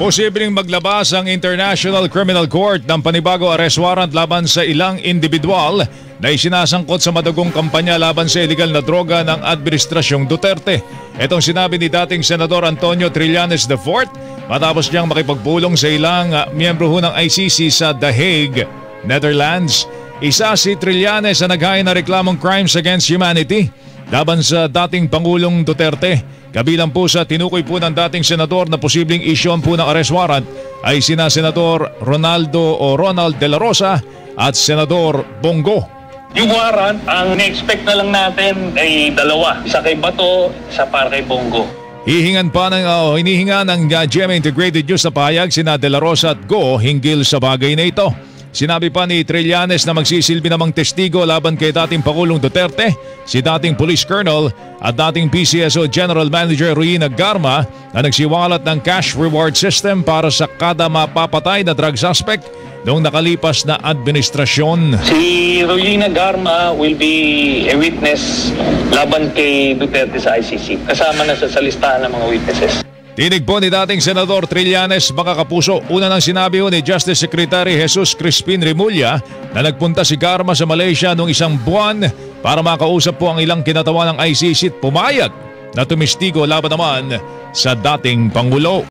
Posibleng maglabas ang International Criminal Court ng panibago arrest warrant laban sa ilang individual na isinasangkot sa madugong kampanya laban sa illegal na droga ng Administrasyong Duterte. Itong sinabi ni dating Senador Antonio Trillanes IV matapos niyang makipagpulong sa ilang miyembro ng ICC sa The Hague, Netherlands. Isa si Trillanes sa naghain na reklamong crimes against humanity laban sa dating Pangulong Duterte. Kabilang po sa tinukoy po ng dating senador na posibleng isyon po ng arrest warrant ay sina Senador Ronald De La Rosa at Senador Bongo. Yung warrant, ang na-expect na lang natin ay dalawa. Isa kay Bato, isa para kay Bongo. Hinihinga ng GMA Integrated News na pahayag sina De La Rosa at Go hinggil sa bagay na ito. Sinabi pa ni Trillanes na magsisilbi namang testigo laban kay dating Pangulong Duterte, si dating Police Colonel at dating PCSO General Manager Ruina Garma na nagsiwalat ng cash reward system para sa kada mapapatay na drug suspect noong nakalipas na administrasyon. Si Ruina Garma will be a witness laban kay Duterte sa ICC. Kasama na sa listahan ng mga witnesses. Tinig po ni dating Senador Trillanes, mga kapuso. Una nang sinabi ni Justice Secretary Jesus Crispin Remulla na nagpunta si Garma sa Malaysia noong isang buwan para makausap po ang ilang kinatawan ng ICC at pumayag na tumistigo laban naman sa dating Pangulo.